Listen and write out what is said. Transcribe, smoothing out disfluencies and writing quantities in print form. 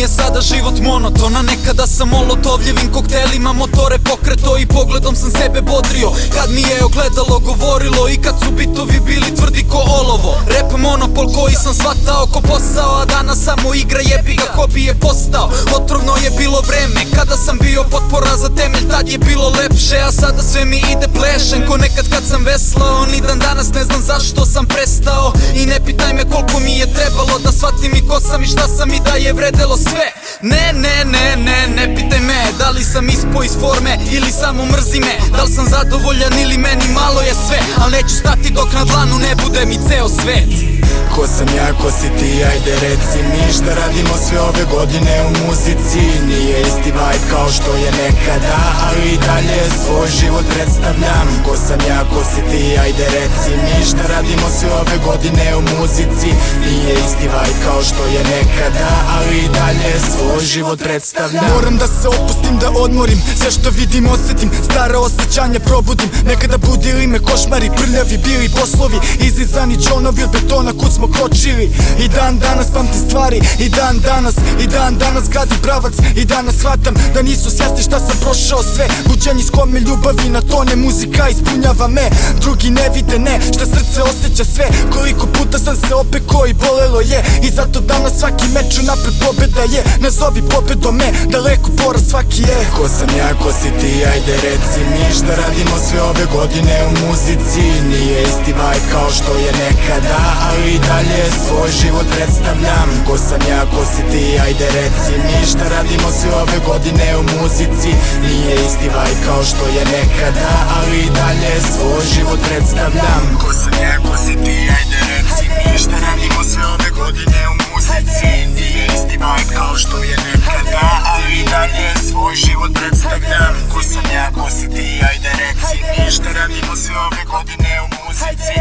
je sada život monoton, nekada sam molotovljevim koktelima motore pokreto i pogledom sam sebe bodrio. Kad mi je ogledalo govorilo i kad su bitovi bili tvrdi ko olovo. Rap monopol koji sam shvatao ko posao, a danas samo igra jebi ga hobi je postao. Otrovno je bilo vreme kada sam bio potpora za temelj, tad je bilo lepše, a sada sve mi ide plešen. Ko nekad kad sam veslao, ni dan danas ne znam zašto sam prestao. I ne pitaj me koliko mi je trebalo da shvatim i ko sam i šta sam i da je vredelo sve. Ne pitaj me da li sam ispo iz forme ili samo mrzi me, da li sam zadovoljan ili meni malo je sve. Al neću stati dok na dlanu ne bude mi ceo svet. Ko sam ja, ko si ti, ajde reci mi šta radimo sve ove godine u muzici. Nije isti vibe kao što je nekada, ali i dalje svoj život predstavljam. Ko sam ja, ko si ti, ajde reci mi šta radimo sve ove godine u muzici. Nije isti vibe kao što je nekada, ali i dalje svoj život predstavljam. Moram da se opustim, da odmorim sve što vidim, osetim, stara osjećanja probudim. Nekada budili me košmari, prljavi bili poslovi, izizani džonovi od betona kud smo kročili. I dan danas pamtim stvari, i dan danas gradim pravac. I danas shvatam da nisu svjesni šta sam prošao sve. Buđen iz kome ljubavi na tone, muzika ispunjava me. Drugi ne vide, ne, šta srce osjeća sve. Koliko puta sam se opekao i bolelo je. I zato danas svaki meč unapred pobeda je. Nazovi pobedom me, daleko poraz svaki je. Ko sam ja, ko si ti, ajde reci mi šta radimo sve ove godine u muzici. Nije isti vibe kao što je nekada, ali i dalje svoj život predstavljam. Ko sam ja, ko si ti, ajde reci mi šta radimo sve ove godine u muzici. Nije isti vibe kao što je nekada, ali i dalje svoj život predstavljam. Ko sam ja, ko si ti, ajde reci mi šta radimo sve ove godine u muzici. Nije isti vibe kao što je nekada, ali i dalje svoj život predstavljam. Ko sam ja, ko si ti, ajde reci mi šta radimo sve ove godine u muzici.